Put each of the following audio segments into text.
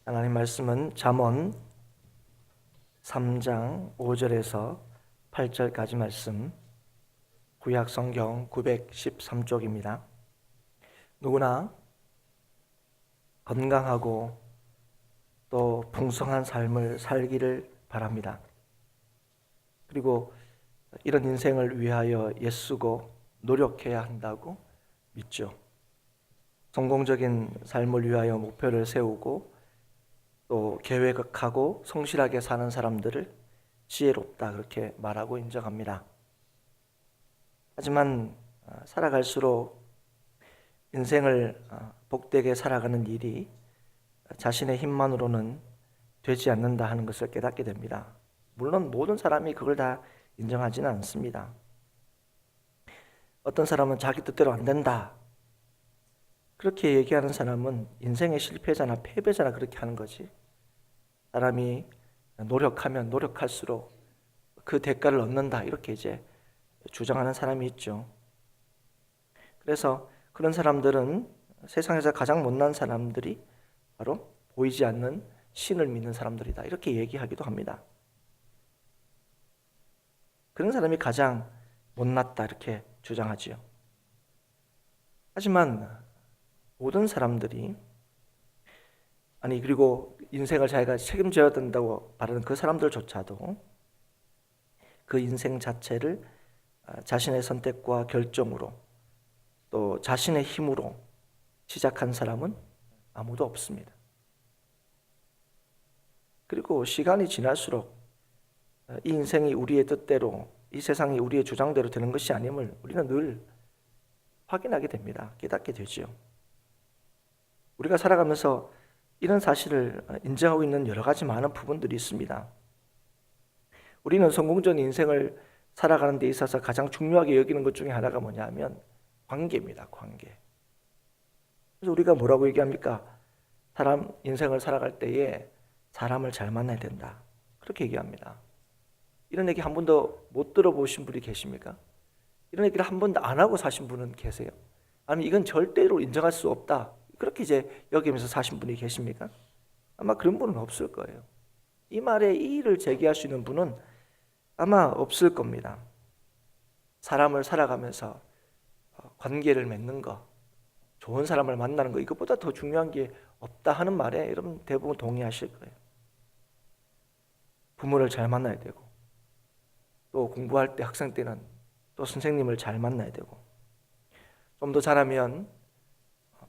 하나님 말씀은 잠언 3장 5절에서 8절까지 말씀, 구약 성경 913쪽입니다. 누구나 건강하고 또 풍성한 삶을 살기를 바랍니다. 그리고 이런 인생을 위하여 애쓰고 노력해야 한다고 믿죠. 성공적인 삶을 위하여 목표를 세우고 또 계획하고 성실하게 사는 사람들을 지혜롭다 그렇게 말하고 인정합니다. 하지만 살아갈수록 인생을 복되게 살아가는 일이 자신의 힘만으로는 되지 않는다 하는 것을 깨닫게 됩니다. 물론 모든 사람이 그걸 다 인정하지는 않습니다. 어떤 사람은 자기 뜻대로 안 된다 그렇게 얘기하는 사람은 인생의 실패자나 패배자나 그렇게 하는 거지. 사람이 노력하면 노력할수록 그 대가를 얻는다 이렇게 이제 주장하는 사람이 있죠. 그래서 그런 사람들은 세상에서 가장 못난 사람들이 바로 보이지 않는 신을 믿는 사람들이다 이렇게 얘기하기도 합니다. 그런 사람이 가장 못났다 이렇게 주장하지요. 하지만 모든 사람들이 그리고 인생을 자기가 책임져야 된다고 말하는 그 사람들조차도 그 인생 자체를 자신의 선택과 결정으로 또 자신의 힘으로 시작한 사람은 아무도 없습니다. 그리고 시간이 지날수록 이 인생이 우리의 뜻대로, 이 세상이 우리의 주장대로 되는 것이 아님을 우리는 늘 확인하게 됩니다. 깨닫게 되지요. 우리가 살아가면서 이런 사실을 인정하고 있는 여러 가지 많은 부분들이 있습니다. 우리는 성공적인 인생을 살아가는 데 있어서 가장 중요하게 여기는 것 중에 하나가 뭐냐 하면 관계입니다. 관계. 그래서 우리가 뭐라고 얘기합니까? 사람 인생을 살아갈 때에 사람을 잘 만나야 된다. 그렇게 얘기합니다. 이런 얘기 한 번도 못 들어보신 분이 계십니까? 이런 얘기를 한 번도 안 하고 사신 분은 계세요? 아니면 이건 절대로 인정할 수 없다. 그렇게 이제 여기면서 사신 분이 계십니까? 아마 그런 분은 없을 거예요. 이 말에 이의를 제기할 수 있는 분은 아마 없을 겁니다. 사람을 살아가면서 관계를 맺는 거, 좋은 사람을 만나는 거 이것보다 더 중요한 게 없다 하는 말에 여러분 대부분 동의하실 거예요. 부모를 잘 만나야 되고 또 공부할 때 학생 때는 또 선생님을 잘 만나야 되고 좀 더 잘하면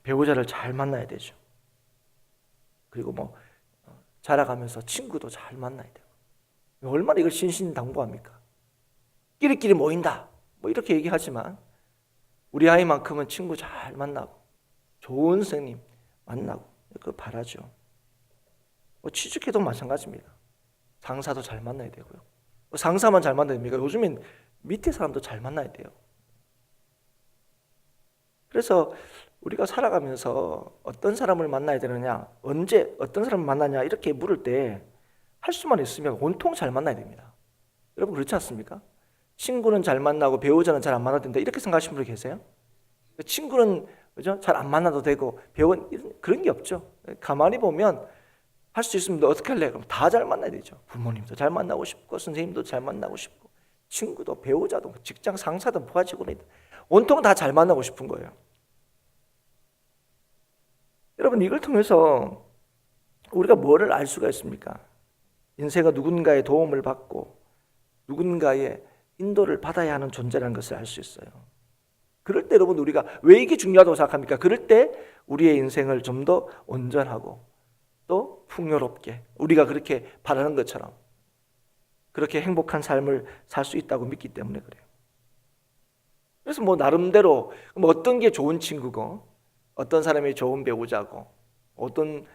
배우자를 잘 만나야 되죠. 그리고 자라가면서 친구도 잘 만나야 되고 얼마나 이걸 신신당부합니까? 끼리끼리 모인다 이렇게 얘기하지만 우리 아이만큼은 친구 잘 만나고 좋은 선생님 만나고 그거 바라죠. 취직해도 마찬가지입니다. 상사도 잘 만나야 되고요. 상사만 잘 만나야 됩니까? 요즘엔 밑에 사람도 잘 만나야 돼요. 그래서 우리가 살아가면서 어떤 사람을 만나야 되느냐, 언제 어떤 사람을 만나냐 이렇게 물을 때 할 수만 있으면 온통 잘 만나야 됩니다. 여러분 그렇지 않습니까? 친구는 잘 만나고 배우자는 잘 안 만나도 된다 이렇게 생각하시는 분이 계세요? 친구는 그죠? 잘 안 만나도 되고 배우는 그런 게 없죠. 가만히 보면 할 수 있으면 너 어떻게 할래? 그럼 다 잘 만나야 되죠. 부모님도 잘 만나고 싶고 선생님도 잘 만나고 싶고 친구도 배우자도 직장 상사도 부하직원이든 온통 다 잘 만나고 싶은 거예요. 여러분 이걸 통해서 우리가 뭐를 알 수가 있습니까? 인생은 누군가의 도움을 받고 누군가의 인도를 받아야 하는 존재라는 것을 알 수 있어요. 그럴 때 여러분 우리가 왜 이게 중요하다고 생각합니까? 그럴 때 우리의 인생을 좀 더 온전하고 또 풍요롭게 우리가 그렇게 바라는 것처럼 그렇게 행복한 삶을 살 수 있다고 믿기 때문에 그래요. 그래서 나름대로 어떤 게 좋은 친구고 어떤 사람이 좋은 배우자고 어떤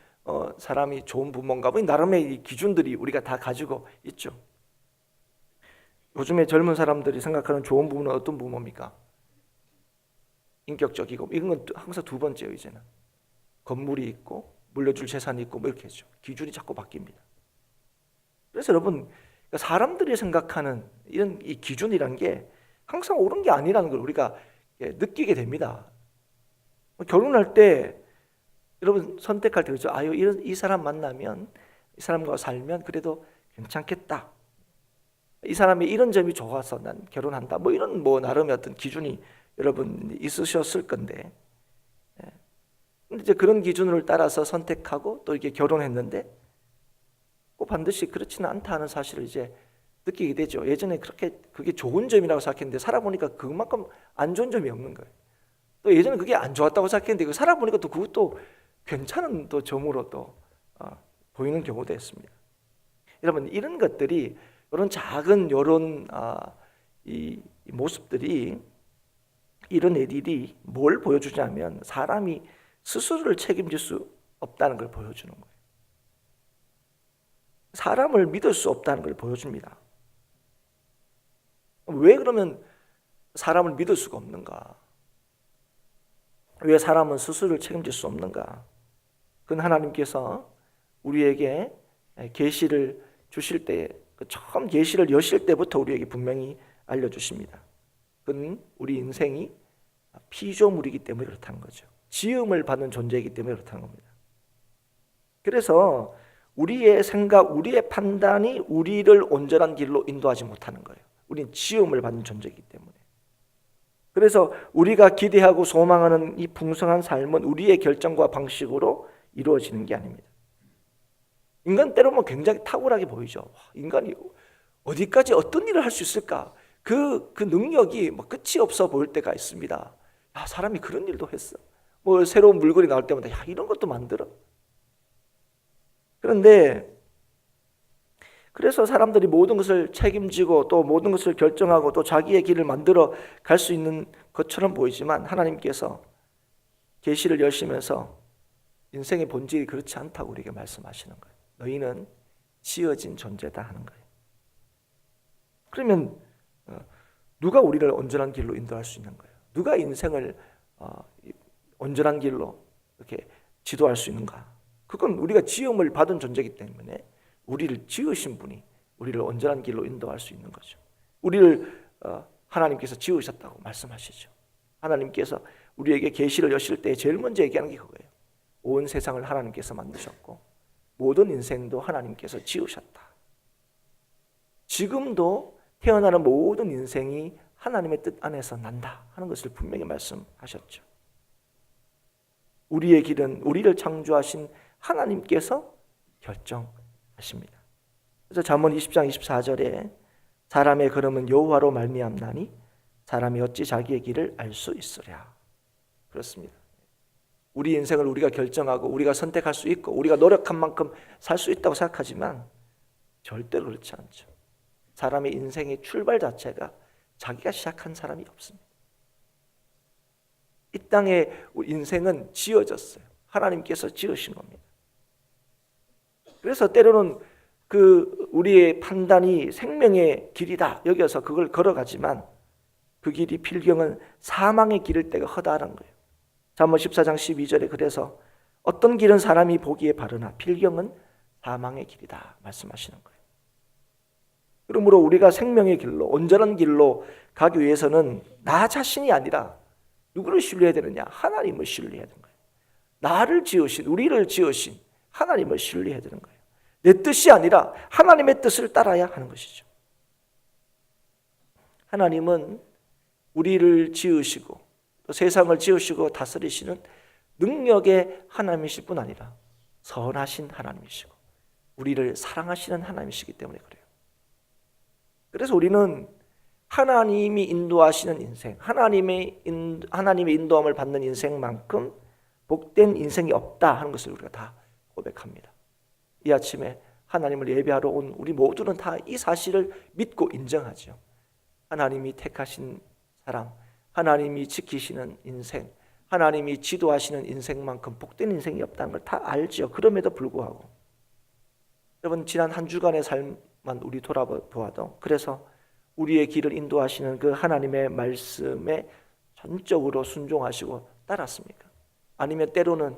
사람이 좋은 부모인가 나름의 이 기준들이 우리가 다 가지고 있죠. 요즘에 젊은 사람들이 생각하는 좋은 부모는 어떤 부모입니까? 인격적이고 이건 건 항상 두 번째예요. 이제는 건물이 있고 물려줄 재산이 있고 이렇게 했죠. 기준이 자꾸 바뀝니다. 그래서 여러분 사람들이 생각하는 이런 이 기준이란 게 항상 옳은 게 아니라는 걸 우리가 느끼게 됩니다. 결혼할 때 여러분 선택할 때 그렇죠. 이 사람 만나면, 이 사람과 살면 그래도 괜찮겠다. 이 사람이 이런 점이 좋아서 난 결혼한다. 뭐 이런 나름의 어떤 기준이 여러분 있으셨을 건데, 근데 이제 그런 기준을 따라서 선택하고 또 이렇게 결혼했는데 꼭 반드시 그렇지는 않다 하는 사실을 이제 느끼게 되죠. 예전에 그게 좋은 점이라고 생각했는데 살아보니까 그만큼 안 좋은 점이 없는 거예요. 또 예전에 그게 안 좋았다고 생각했는데 살아보니까 또 그것도 괜찮은 또 점으로 또 보이는 경우도 있습니다. 여러분 이런 것들이, 이런 작은 이 모습들이, 이런 애들이 뭘 보여주냐면 사람이 스스로를 책임질 수 없다는 걸 보여주는 거예요. 사람을 믿을 수 없다는 걸 보여줍니다. 왜 그러면 사람을 믿을 수가 없는가? 왜 사람은 스스로를 책임질 수 없는가? 그건 하나님께서 우리에게 계시를 주실 때, 처음 계시를 여실 때부터 우리에게 분명히 알려주십니다. 그건 우리 인생이 피조물이기 때문에 그렇다는 거죠. 지음을 받는 존재이기 때문에 그렇다는 겁니다. 그래서 우리의 생각, 우리의 판단이 우리를 온전한 길로 인도하지 못하는 거예요. 우리는 지음을 받는 존재이기 때문에. 그래서 우리가 기대하고 소망하는 이 풍성한 삶은 우리의 결정과 방식으로 이루어지는 게 아닙니다. 인간 때로는 굉장히 탁월하게 보이죠. 인간이 어디까지 어떤 일을 할 수 있을까? 그 능력이 끝이 없어 보일 때가 있습니다. 사람이 그런 일도 했어. 새로운 물건이 나올 때마다 이런 것도 만들어. 그래서 사람들이 모든 것을 책임지고 또 모든 것을 결정하고 또 자기의 길을 만들어 갈 수 있는 것처럼 보이지만 하나님께서 계시를 여시면서 인생의 본질이 그렇지 않다고 우리에게 말씀하시는 거예요. 너희는 지어진 존재다 하는 거예요. 그러면 누가 우리를 온전한 길로 인도할 수 있는 거예요? 누가 인생을 온전한 길로 이렇게 지도할 수 있는가? 그건 우리가 지음을 받은 존재이기 때문에 우리를 지으신 분이 우리를 온전한 길로 인도할 수 있는 거죠. 우리를 하나님께서 지으셨다고 말씀하시죠. 하나님께서 우리에게 계시를 여실 때 제일 먼저 얘기하는 게 그거예요. 온 세상을 하나님께서 만드셨고 모든 인생도 하나님께서 지으셨다. 지금도 태어나는 모든 인생이 하나님의 뜻 안에서 난다 하는 것을 분명히 말씀하셨죠. 우리의 길은 우리를 창조하신 하나님께서 결정하십니다. 그래서 잠언 20장 24절에 사람의 걸음은 여호와로 말미암나니 사람이 어찌 자기의 길을 알 수 있으랴. 그렇습니다. 우리 인생을 우리가 결정하고 우리가 선택할 수 있고 우리가 노력한 만큼 살 수 있다고 생각하지만 절대로 그렇지 않죠. 사람의 인생의 출발 자체가 자기가 시작한 사람이 없습니다. 이 땅의 인생은 지어졌어요. 하나님께서 지으신 겁니다. 그래서 때로는 우리의 판단이 생명의 길이다 여겨서 그걸 걸어가지만 그 길이 필경은 사망의 길일 때가 허다한 거예요. 잠언 14장 12절에 그래서 어떤 길은 사람이 보기에 바르나 필경은 사망의 길이다 말씀하시는 거예요. 그러므로 우리가 생명의 길로 온전한 길로 가기 위해서는 나 자신이 아니라 누구를 신뢰해야 되느냐? 하나님을 신뢰해야 되는 거예요. 나를 지으신, 우리를 지으신 하나님을 신뢰해야 되는 거예요. 내 뜻이 아니라 하나님의 뜻을 따라야 하는 것이죠. 하나님은 우리를 지으시고 또 세상을 지으시고 다스리시는 능력의 하나님이실 뿐 아니라 선하신 하나님이시고 우리를 사랑하시는 하나님이시기 때문에 그래요. 그래서 우리는 하나님이 인도하시는 인생, 하나님의 인도함을 받는 인생만큼 복된 인생이 없다 하는 것을 우리가 다 고백합니다. 이 아침에 하나님을 예배하러 온 우리 모두는 다 이 사실을 믿고 인정하죠. 하나님이 택하신 사람, 하나님이 지키시는 인생, 하나님이 지도하시는 인생만큼 복된 인생이 없다는 걸 다 알죠. 그럼에도 불구하고 여러분 지난 한 주간의 삶만 우리 돌아보아도 그래서 우리의 길을 인도하시는 그 하나님의 말씀에 전적으로 순종하시고 따랐습니까? 아니면 때로는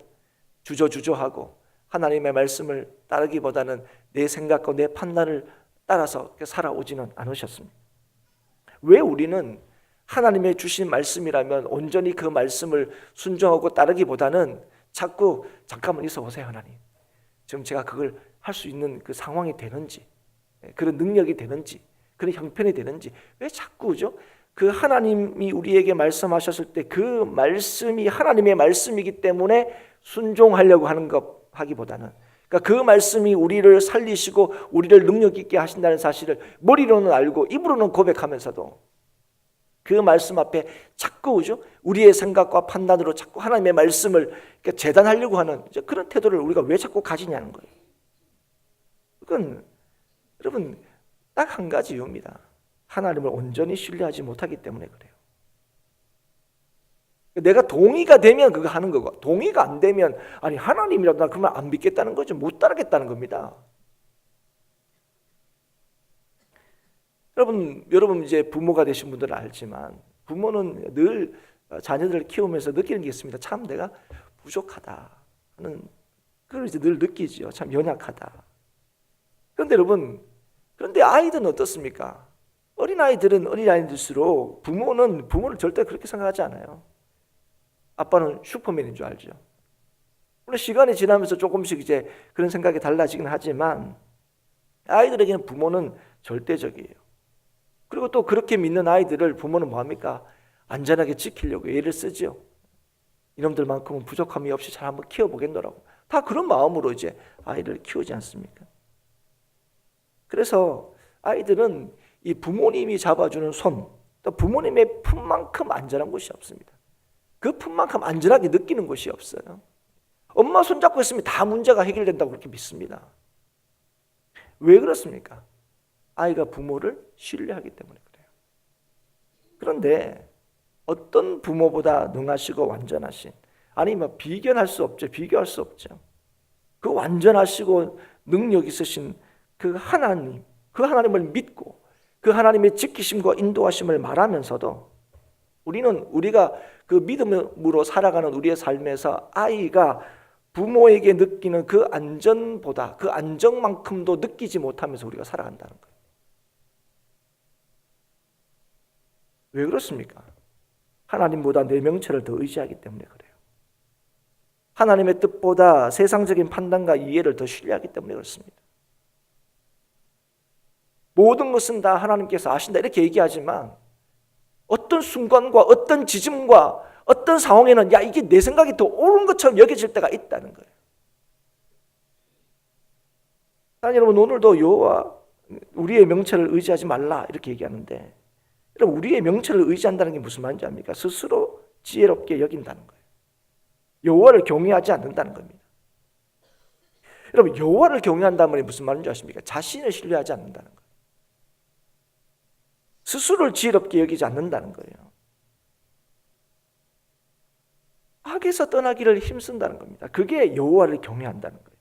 주저주저하고 하나님의 말씀을 따르기보다는 내 생각과 내 판단을 따라서 살아오지는 않으셨습니다. 왜 우리는 하나님의 주신 말씀이라면 온전히 그 말씀을 순종하고 따르기보다는 자꾸 잠깐만 있어 보세요 하나님. 지금 제가 그걸 할 수 있는 그 상황이 되는지, 그런 능력이 되는지, 그런 형편이 되는지 왜 자꾸죠? 그 하나님이 우리에게 말씀하셨을 때 그 말씀이 하나님의 말씀이기 때문에 순종하려고 하는 것 하기보다는, 그러니까 그 말씀이 우리를 살리시고 우리를 능력 있게 하신다는 사실을 머리로는 알고 입으로는 고백하면서도 그 말씀 앞에 자꾸 우리의 생각과 판단으로 자꾸 하나님의 말씀을 재단하려고 하는 그런 태도를 우리가 왜 자꾸 가지냐는 거예요. 그건 여러분 딱 한 가지 이유입니다. 하나님을 온전히 신뢰하지 못하기 때문에 그래요. 내가 동의가 되면 그거 하는 거고, 동의가 안 되면 아니 하나님이라도 나 그러면 안 믿겠다는 거죠. 못 따르겠다는 겁니다. 여러분 이제 부모가 되신 분들은 알지만 부모는 늘 자녀들을 키우면서 느끼는 게 있습니다. 참 내가 부족하다 하는 그걸 이제 늘 느끼죠. 참 연약하다. 그런데 아이들은 어떻습니까? 어린아이들은 어린아이들일수록 부모를 절대 그렇게 생각하지 않아요. 아빠는 슈퍼맨인 줄 알죠. 물론 시간이 지나면서 조금씩 이제 그런 생각이 달라지긴 하지만 아이들에게는 부모는 절대적이에요. 그리고 또 그렇게 믿는 아이들을 부모는 뭐합니까? 안전하게 지키려고 애를 쓰죠. 이놈들만큼은 부족함이 없이 잘 한번 키워보겠노라고. 다 그런 마음으로 이제 아이를 키우지 않습니까? 그래서 아이들은 이 부모님이 잡아주는 손, 또 부모님의 품만큼 안전한 곳이 없습니다. 그 품만큼 안전하게 느끼는 곳이 없어요. 엄마 손잡고 있으면 다 문제가 해결된다고 그렇게 믿습니다. 왜 그렇습니까? 아이가 부모를 신뢰하기 때문에 그래요. 그런데 어떤 부모보다 능하시고 완전하신, 아니 비교할 수 없죠. 비교할 수 없죠. 그 완전하시고 능력 있으신 그 하나님을 믿고 그 하나님의 지키심과 인도하심을 말하면서도 우리가 그 믿음으로 살아가는 우리의 삶에서 아이가 부모에게 느끼는 그 안전보다 그 안정만큼도 느끼지 못하면서 우리가 살아간다는 거예요. 왜 그렇습니까? 하나님보다 내 명체를 더 의지하기 때문에 그래요. 하나님의 뜻보다 세상적인 판단과 이해를 더 신뢰하기 때문에 그렇습니다. 모든 것은 다 하나님께서 아신다 이렇게 얘기하지만 어떤 순간과 어떤 지점과 어떤 상황에는 야 이게 내 생각이 더 옳은 것처럼 여겨질 때가 있다는 거예요. 여러분 오늘도 여호와 우리의 명체를 의지하지 말라 이렇게 얘기하는데, 여러분 우리의 명체를 의지한다는 게 무슨 말인지 압니까? 스스로 지혜롭게 여긴다는 거예요. 여호와를 경외하지 않는다는 겁니다. 여러분 여호와를 경외한다는 말이 무슨 말인지 아십니까? 자신을 신뢰하지 않는다는 거예요. 스스로를 지혜롭게 여기지 않는다는 거예요. 악에서 떠나기를 힘쓴다는 겁니다. 그게 여호와를 경외한다는 거예요.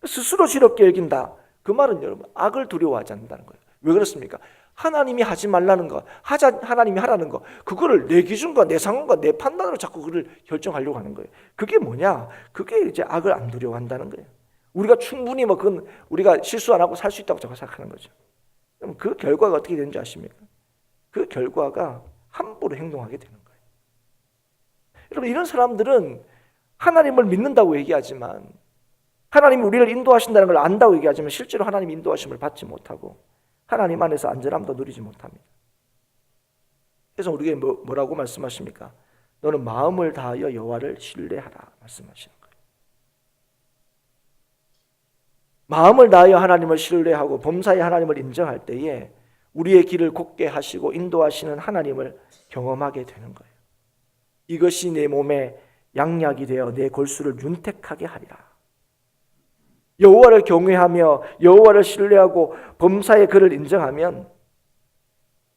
스스로 지혜롭게 여긴다. 그 말은 여러분 악을 두려워하지 않는다는 거예요. 왜 그렇습니까? 하나님이 하지 말라는 거, 하나님이 하라는 거, 그거를 내 기준과 내 상황과 내 판단으로 자꾸 그걸 결정하려고 하는 거예요. 그게 뭐냐? 그게 이제 악을 안 두려워한다는 거예요. 우리가 충분히 그건 우리가 실수 안 하고 살 수 있다고 생각하는 거죠. 그럼 그 결과가 어떻게 되는지 아십니까? 그 결과가 함부로 행동하게 되는 거예요. 여러분 이런 사람들은 하나님을 믿는다고 얘기하지만, 하나님이 우리를 인도하신다는 걸 안다고 얘기하지만 실제로 하나님 인도하심을 받지 못하고 하나님 안에서 안전함도 누리지 못합니다. 그래서 우리에게 뭐라고 말씀하십니까? 너는 마음을 다하여 여호와를 신뢰하라 말씀하시는 거예요. 마음을 다하여 하나님을 신뢰하고 범사에 하나님을 인정할 때에 우리의 길을 곱게 하시고 인도하시는 하나님을 경험하게 되는 거예요. 이것이 내 몸에 양약이 되어 내 골수를 윤택하게 하리라. 여호와를 경외하며 여호와를 신뢰하고 범사의 그를 인정하면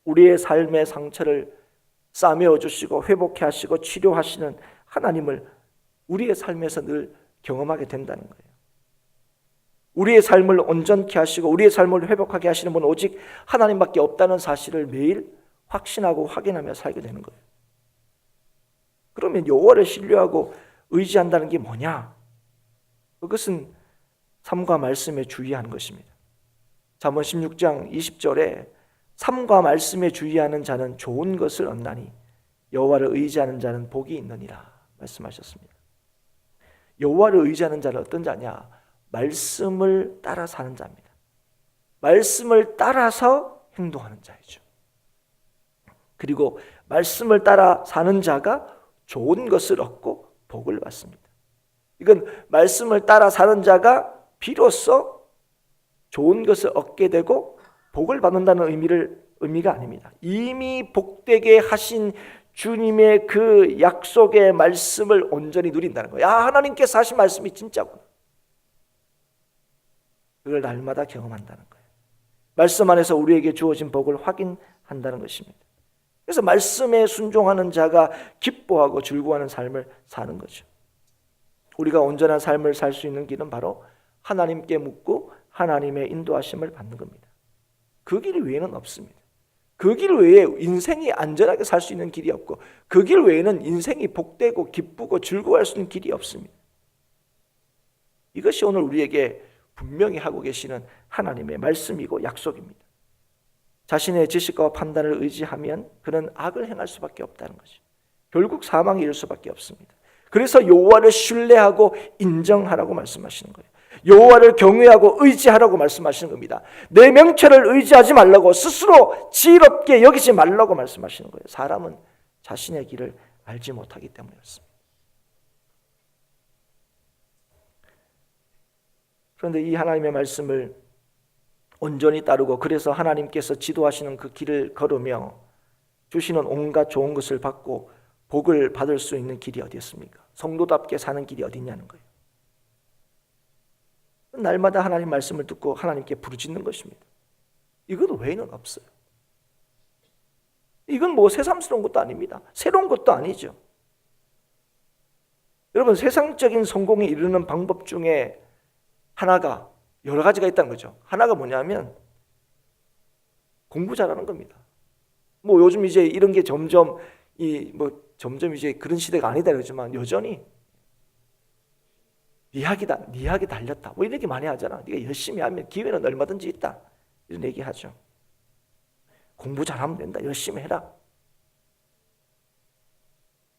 우리의 삶의 상처를 싸매어 주시고 회복해 하시고 치료하시는 하나님을 우리의 삶에서 늘 경험하게 된다는 거예요. 우리의 삶을 온전케 하시고 우리의 삶을 회복하게 하시는 분은 오직 하나님밖에 없다는 사실을 매일 확신하고 확인하며 살게 되는 거예요. 그러면 여호와를 신뢰하고 의지한다는 게 뭐냐? 그것은 삶과 말씀에 주의하는 것입니다. 잠언 16장 20절에 삶과 말씀에 주의하는 자는 좋은 것을 얻나니 여호와를 의지하는 자는 복이 있느니라 말씀하셨습니다. 여호와를 의지하는 자는 어떤 자냐? 말씀을 따라 사는 자입니다. 말씀을 따라서 행동하는 자이죠. 그리고 말씀을 따라 사는 자가 좋은 것을 얻고 복을 받습니다. 이건 말씀을 따라 사는 자가 비로소 좋은 것을 얻게 되고 복을 받는다는 의미가 아닙니다. 이미 복되게 하신 주님의 그 약속의 말씀을 온전히 누린다는 거예요. 하나님께서 하신 말씀이 진짜구나. 그걸 날마다 경험한다는 거예요. 말씀 안에서 우리에게 주어진 복을 확인한다는 것입니다. 그래서 말씀에 순종하는 자가 기뻐하고 즐거워하는 삶을 사는 거죠. 우리가 온전한 삶을 살 수 있는 길은 바로 하나님께 묻고 하나님의 인도하심을 받는 겁니다. 그 길 외에는 없습니다. 그 길 외에 인생이 안전하게 살 수 있는 길이 없고 그 길 외에는 인생이 복되고 기쁘고 즐거워할 수 있는 길이 없습니다. 이것이 오늘 우리에게 분명히 하고 계시는 하나님의 말씀이고 약속입니다. 자신의 지식과 판단을 의지하면 그는 악을 행할 수밖에 없다는 거죠. 결국 사망에 이를 수밖에 없습니다. 그래서 여호와를 신뢰하고 인정하라고 말씀하시는 거예요. 여호와를 경외하고 의지하라고 말씀하시는 겁니다. 내 명철을 의지하지 말라고, 스스로 지혜롭게 여기지 말라고 말씀하시는 거예요. 사람은 자신의 길을 알지 못하기 때문이었습니다. 그런데 이 하나님의 말씀을 온전히 따르고 그래서 하나님께서 지도하시는 그 길을 걸으며 주시는 온갖 좋은 것을 받고 복을 받을 수 있는 길이 어디였습니까? 성도답게 사는 길이 어디 있냐는 거예요. 날마다 하나님 말씀을 듣고 하나님께 부르짖는 것입니다. 이것 외에는 없어요. 이건 뭐 새삼스러운 것도 아닙니다. 새로운 것도 아니죠. 여러분, 세상적인 성공에 이르는 방법 중에 하나가 여러 가지가 있다는 거죠. 하나가 뭐냐면 공부 잘하는 겁니다. 뭐 요즘 이제 이런 게 점점 이제 그런 시대가 아니다 그러지만 여전히 네 학이 달렸다. 뭐 이렇게 많이 하잖아. 네가 열심히 하면 기회는 얼마든지 있다. 이런 얘기하죠. 공부 잘하면 된다. 열심히 해라.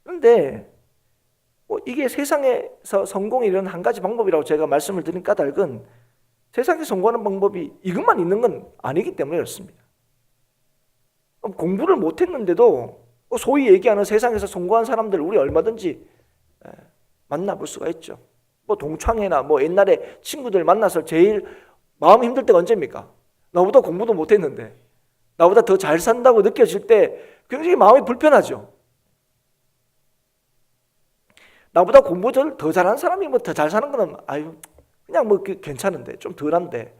그런데 이게 세상에서 성공에 이르는 한 가지 방법이라고 제가 말씀을 드린 까닭은 세상에 성공하는 방법이 이것만 있는 건 아니기 때문에 그렇습니다. 공부를 못했는데도 소위 얘기하는 세상에서 성공한 사람들 우리 얼마든지 만나볼 수가 있죠. 뭐 동창회나 뭐 옛날에 친구들 만나서 제일 마음 힘들 때가 언제입니까? 나보다 공부도 못했는데 나보다 더 잘 산다고 느껴질 때 굉장히 마음이 불편하죠. 나보다 공부 더 잘하는 사람이 뭐 더 잘 사는 거는 그냥 뭐 괜찮은데 좀 덜한데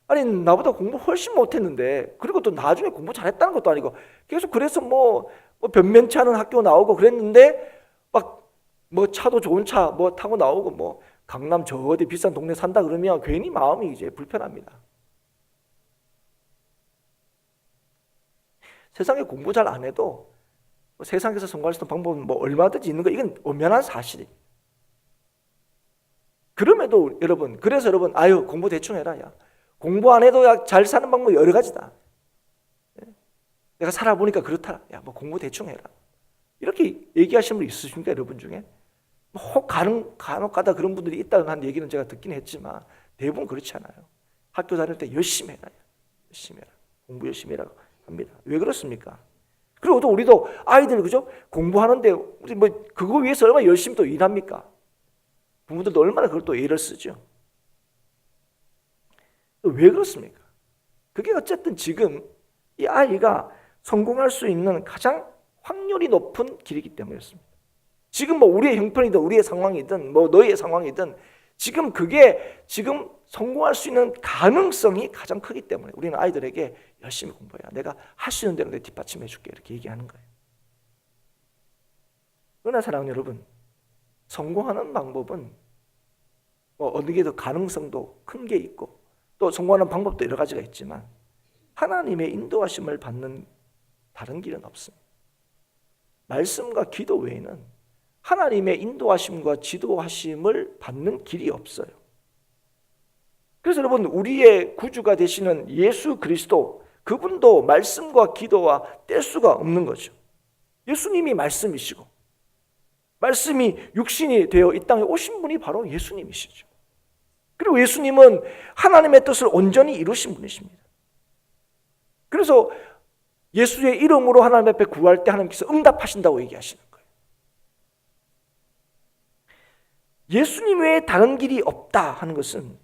아니 나보다 공부 훨씬 못했는데 그리고 또 나중에 공부 잘했다는 것도 아니고 계속 그래서 뭐 변면치 않은 학교 나오고 그랬는데 막 뭐 차도 좋은 차 뭐 타고 나오고 뭐 강남 저 어디 비싼 동네 산다 그러면 괜히 마음이 이제 불편합니다. 세상에 공부 잘 안 해도 세상에서 성공할 수 있는 방법은 뭐 얼마든지 있는 거 이건 엄연한 사실이에요. 그럼에도 여러분, 그래서 여러분 공부 대충 해라. 야 공부 안 해도 잘 사는 방법 여러 가지다. 내가 살아보니까 그렇다. 야 뭐 공부 대충 해라. 이렇게 얘기하시는 분 있으십니까? 여러분 중에 혹 간혹 가다 그런 분들이 있다는 한 얘기는 제가 듣긴 했지만 대부분 그렇지 않아요. 학교 다닐 때 열심히 해라. 열심히 해라. 공부 열심히 해라고 합니다. 왜 그렇습니까? 그리고 또 우리도 아이들 그죠? 공부하는데 우리 뭐 그거 위해서 얼마나 열심히 또 일합니까? 부모들도 얼마나 그걸 또 애를 쓰죠. 왜 그렇습니까? 그게 어쨌든 지금 이 아이가 성공할 수 있는 가장 확률이 높은 길이기 때문이었습니다. 지금 뭐 우리의 형편이든 우리의 상황이든 뭐 너희의 상황이든 지금 그게 지금 성공할 수 있는 가능성이 가장 크기 때문에 우리는 아이들에게 열심히 공부해야 내가 할 수 있는 대로 내 뒷받침해 줄게 이렇게 얘기하는 거예요. 그러나 사랑하는 여러분, 성공하는 방법은 뭐 어느 게 더 가능성도 큰 게 있고 또 성공하는 방법도 여러 가지가 있지만 하나님의 인도하심을 받는 다른 길은 없습니다. 말씀과 기도 외에는 하나님의 인도하심과 지도하심을 받는 길이 없어요. 그래서 여러분, 우리의 구주가 되시는 예수 그리스도, 그분도 말씀과 기도와 뗄 수가 없는 거죠. 예수님이 말씀이시고 말씀이 육신이 되어 이 땅에 오신 분이 바로 예수님이시죠. 그리고 예수님은 하나님의 뜻을 온전히 이루신 분이십니다. 그래서 예수의 이름으로 하나님 앞에 구할 때 하나님께서 응답하신다고 얘기하시는 거예요. 예수님 외에 다른 길이 없다 하는 것은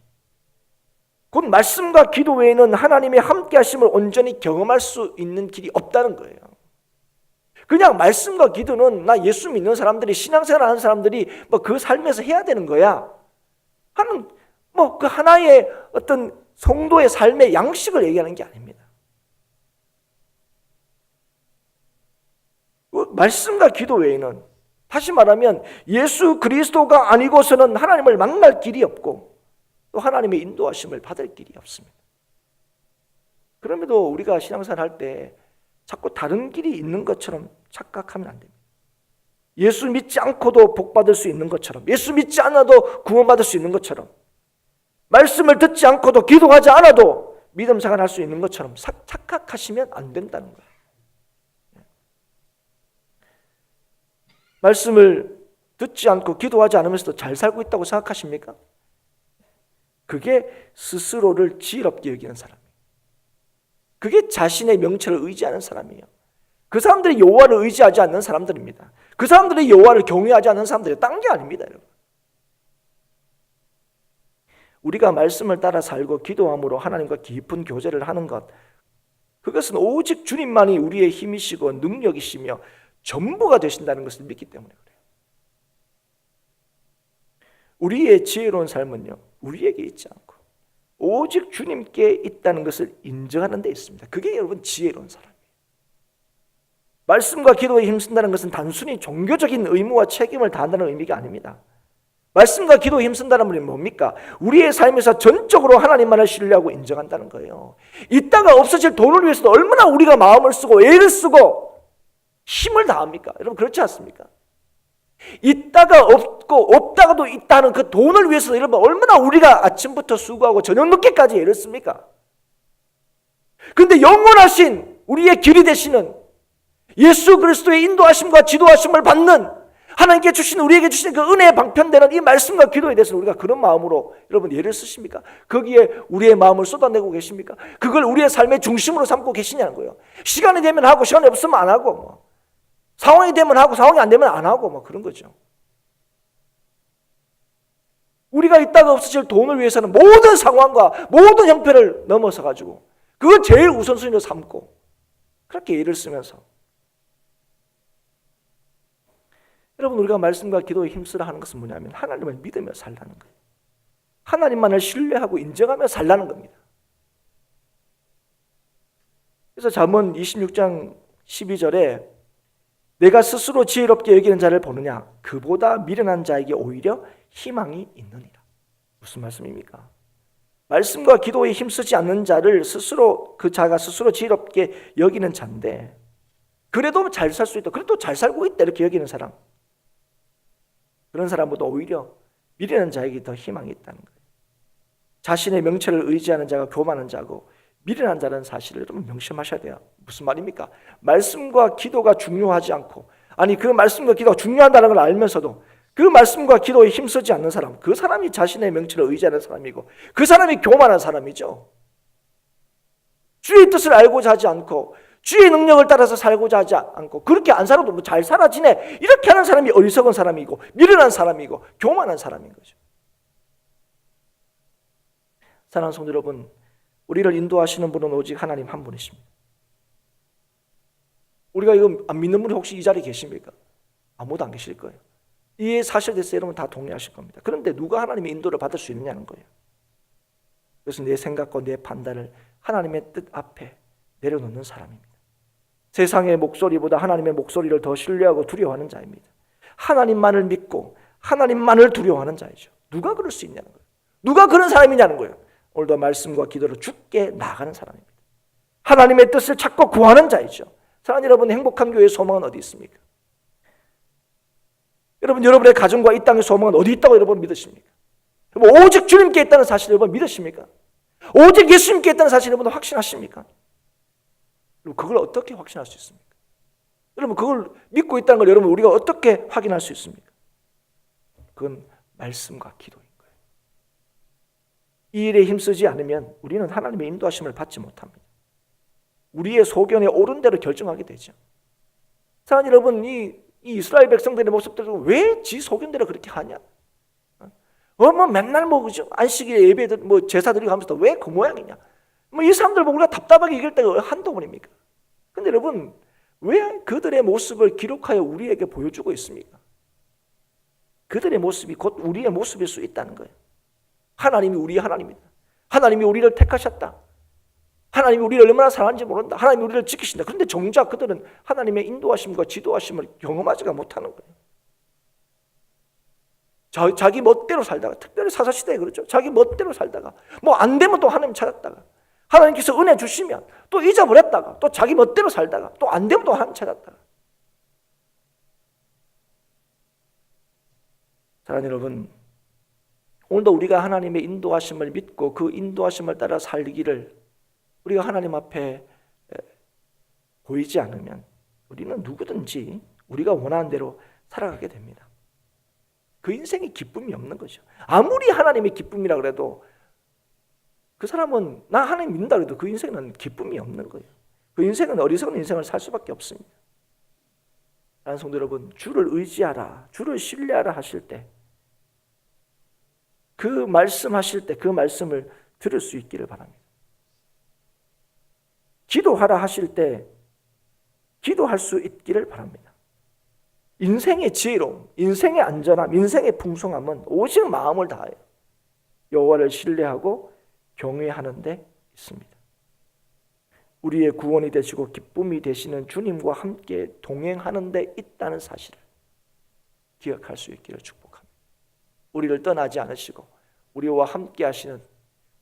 곧 말씀과 기도 외에는 하나님의 함께 하심을 온전히 경험할 수 있는 길이 없다는 거예요. 그냥 말씀과 기도는 나 예수 믿는 사람들이, 신앙생활 하는 사람들이 그 삶에서 해야 되는 거야 하는 그 하나의 어떤 성도의 삶의 양식을 얘기하는 게 아닙니다. 말씀과 기도 외에는, 다시 말하면 예수 그리스도가 아니고서는 하나님을 만날 길이 없고 또 하나님의 인도하심을 받을 길이 없습니다. 그럼에도 우리가 신앙생활 할 때 자꾸 다른 길이 있는 것처럼 착각하면 안 됩니다. 예수 믿지 않고도 복받을 수 있는 것처럼, 예수 믿지 않아도 구원받을 수 있는 것처럼, 말씀을 듣지 않고도 기도하지 않아도 믿음 생활할 수 있는 것처럼 착각하시면 안 된다는 거예요. 말씀을 듣지 않고 기도하지 않으면서도 잘 살고 있다고 생각하십니까? 그게 스스로를 지혜롭게 여기는 사람이에요. 그게 자신의 명체를 의지하는 사람이에요. 그 사람들이 여호와를 의지하지 않는 사람들입니다. 그 사람들이 여호와를 경외하지 않는 사람들이 딴 게 아닙니다, 여러분. 우리가 말씀을 따라 살고 기도함으로 하나님과 깊은 교제를 하는 것, 그것은 오직 주님만이 우리의 힘이시고 능력이시며 전부가 되신다는 것을 믿기 때문에 그래요. 우리의 지혜로운 삶은요, 우리에게 있지 않고 오직 주님께 있다는 것을 인정하는 데 있습니다. 그게 여러분 지혜로운 사람이에요. 말씀과 기도에 힘쓴다는 것은 단순히 종교적인 의무와 책임을 다한다는 의미가 아닙니다. 말씀과 기도에 힘쓴다는 말이 뭡니까? 우리의 삶에서 전적으로 하나님만을 신뢰하고 인정한다는 거예요. 있다가 없어질 돈을 위해서도 얼마나 우리가 마음을 쓰고 애를 쓰고 힘을 다합니까? 여러분 그렇지 않습니까? 있다가 없고 없다가도 있다는 그 돈을 위해서 여러분 얼마나 우리가 아침부터 수고하고 저녁 늦게까지 애를 씁니까? 그런데 영원하신 우리의 길이 되시는 예수 그리스도의 인도하심과 지도하심을 받는 하나님께 주신, 우리에게 주신 그 은혜의 방편되는 이 말씀과 기도에 대해서 우리가 그런 마음으로 여러분 예를 쓰십니까? 거기에 우리의 마음을 쏟아내고 계십니까? 그걸 우리의 삶의 중심으로 삼고 계시냐는 거예요. 시간이 되면 하고 시간이 없으면 안 하고 상황이 되면 하고 상황이 안 되면 안 하고 그런 거죠. 우리가 있다가 없어질 돈을 위해서는 모든 상황과 모든 형편을 넘어서 가지고 그걸 제일 우선순위로 삼고 그렇게 예를 쓰면서 여러분 우리가 말씀과 기도에 힘쓰라 하는 것은 뭐냐면 하나님을 믿으며 살라는 거예요. 하나님만을 신뢰하고 인정하며 살라는 겁니다. 그래서 잠언 26장 12절에 내가 스스로 지혜롭게 여기는 자를 보느냐 그보다 미련한 자에게 오히려 희망이 있느니라. 무슨 말씀입니까? 말씀과 기도에 힘쓰지 않는 자를 스스로, 그 자가 스스로 지혜롭게 여기는 자인데 그래도 잘 살 수 있다, 그래도 잘 살고 있다 이렇게 여기는 사람, 그런 사람보다 오히려 미련한 자에게 더 희망이 있다는 거예요. 자신의 명체를 의지하는 자가 교만한 자고 미련한 자라는 사실을 여러분 명심하셔야 돼요. 무슨 말입니까? 말씀과 기도가 중요하지 않고, 아니 그 말씀과 기도가 중요하다는 걸 알면서도 그 말씀과 기도에 힘쓰지 않는 사람, 그 사람이 자신의 명체를 의지하는 사람이고 그 사람이 교만한 사람이죠. 주의 뜻을 알고자 하지 않고 주의 능력을 따라서 살고자 하지 않고 그렇게 안 살아도 잘 살아지네 이렇게 하는 사람이 어리석은 사람이고 미련한 사람이고 교만한 사람인 거죠. 사랑하는 성도 여러분, 우리를 인도하시는 분은 오직 하나님 한 분이십니다. 우리가 이거 안 믿는 분이 혹시 이 자리에 계십니까? 아무도 안 계실 거예요. 이 사실에 대해서 여러분 다 동의하실 겁니다. 그런데 누가 하나님의 인도를 받을 수 있느냐는 거예요. 그래서 내 생각과 내 판단을 하나님의 뜻 앞에 내려놓는 사람입니다. 세상의 목소리보다 하나님의 목소리를 더 신뢰하고 두려워하는 자입니다. 하나님만을 믿고 하나님만을 두려워하는 자이죠. 누가 그럴 수 있냐는 거예요. 누가 그런 사람이냐는 거예요. 오늘도 말씀과 기도로 주께 나아가는 사람입니다. 하나님의 뜻을 찾고 구하는 자이죠. 사랑하는 여러분, 행복한 교회의 소망은 어디 있습니까? 여러분, 여러분의 가정과 이 땅의 소망은 어디 있다고 여러분 믿으십니까? 여러분, 오직 주님께 있다는 사실을 여러분 믿으십니까? 오직 예수님께 있다는 사실을 여러분 확신하십니까? 여러분, 그걸 어떻게 확신할 수 있습니까? 여러분, 그걸 믿고 있다는 걸 여러분 우리가 어떻게 확인할 수 있습니까? 그건 말씀과 기도인 거예요. 이 일에 힘쓰지 않으면 우리는 하나님의 인도하심을 받지 못합니다. 우리의 소견에 옳은 대로 결정하게 되죠. 사랑하는 여러분, 이 이스라엘 백성들의 모습들도 왜 지 소견대로 그렇게 하냐? 뭐 맨날 그죠? 안식일 예배 뭐 제사 드리고 하면서 왜 그 모양이냐? 뭐 이 사람들 보고 우리가 답답하게 이길 때가 한두 번입니까? 근데 여러분, 왜 그들의 모습을 기록하여 우리에게 보여주고 있습니까? 그들의 모습이 곧 우리의 모습일 수 있다는 거예요. 하나님이 우리의 하나님이다. 하나님이 우리를 택하셨다. 하나님이 우리를 얼마나 사랑하는지 모른다. 하나님이 우리를 지키신다. 그런데 정작 그들은 하나님의 인도하심과 지도하심을 경험하지가 못하는 거예요. 자기 멋대로 살다가, 특별히 사사시대에 그렇죠. 자기 멋대로 살다가 뭐 안 되면 또 하나님 찾았다가, 하나님께서 은혜 주시면 또 잊어버렸다가, 또 자기 멋대로 살다가 또 안 되면 또 하나님 찾았다가. 사랑하는 여러분, 오늘도 우리가 하나님의 인도하심을 믿고 그 인도하심을 따라 살기를 우리가 하나님 앞에 보이지 않으면 우리는 누구든지 우리가 원하는 대로 살아가게 됩니다. 그 인생이 기쁨이 없는 거죠. 아무리 하나님의 기쁨이라 그래도 그 사람은 나 하나님 믿는다 그래도 그 인생은 기쁨이 없는 거예요. 그 인생은 어리석은 인생을 살 수밖에 없습니다. 사랑하는 성도 여러분, 주를 의지하라, 주를 신뢰하라 하실 때, 그 말씀하실 때 그 말씀을 들을 수 있기를 바랍니다. 기도하라 하실 때 기도할 수 있기를 바랍니다. 인생의 지혜로움, 인생의 안전함, 인생의 풍성함은 오직 마음을 다하여 여호와를 신뢰하고 경외하는 데 있습니다. 우리의 구원이 되시고 기쁨이 되시는 주님과 함께 동행하는 데 있다는 사실을 기억할 수 있기를 축복합니다. 우리를 떠나지 않으시고 우리와 함께 하시는,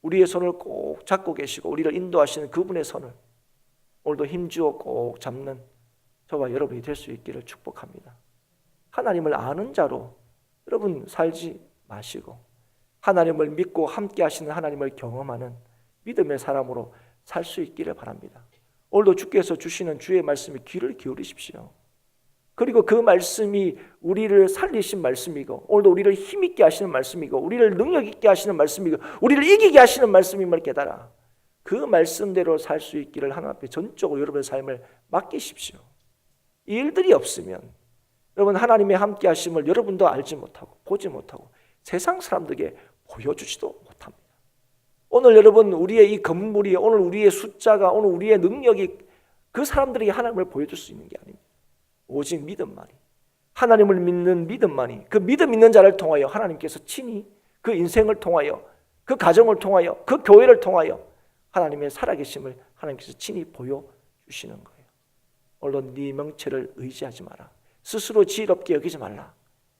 우리의 손을 꼭 잡고 계시고 우리를 인도하시는 그분의 손을 오늘도 힘주어 꼭 잡는 저와 여러분이 될 수 있기를 축복합니다. 하나님을 아는 자로 여러분 살지 마시고 하나님을 믿고 함께 하시는 하나님을 경험하는 믿음의 사람으로 살 수 있기를 바랍니다. 오늘도 주께서 주시는 주의 말씀에 귀를 기울이십시오. 그리고 그 말씀이 우리를 살리신 말씀이고 오늘도 우리를 힘있게 하시는 말씀이고 우리를 능력 있게 하시는 말씀이고 우리를 이기게 하시는 말씀임을 깨달아 그 말씀대로 살 수 있기를 하나님 앞에 전적으로 여러분의 삶을 맡기십시오. 이 일들이 없으면 여러분 하나님의 함께 하심을 여러분도 알지 못하고 보지 못하고 세상 사람들에게 보여주지도 못합니다. 오늘 여러분 우리의 이 건물이, 오늘 우리의 숫자가, 오늘 우리의 능력이 그 사람들에게 하나님을 보여줄 수 있는 게 아닙니다. 오직 믿음만이, 하나님을 믿는 믿음만이, 그 믿음 있는 자를 통하여 하나님께서 친히 그 인생을 통하여, 그 가정을 통하여, 그 교회를 통하여 하나님의 살아계심을 하나님께서 친히 보여주시는 거예요. 오늘도 네 명체를 의지하지 마라, 스스로 지혜롭게 여기지 말라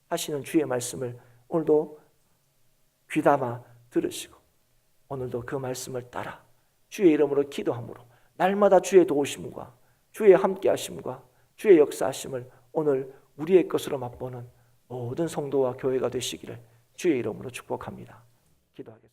하시는 주의 말씀을 오늘도 귀담아 들으시고 오늘도 그 말씀을 따라 주의 이름으로 기도함으로 날마다 주의 도우심과 주의 함께하심과 주의 역사하심을 오늘 우리의 것으로 맛보는 모든 성도와 교회가 되시기를 주의 이름으로 축복합니다. 기도하겠습니다.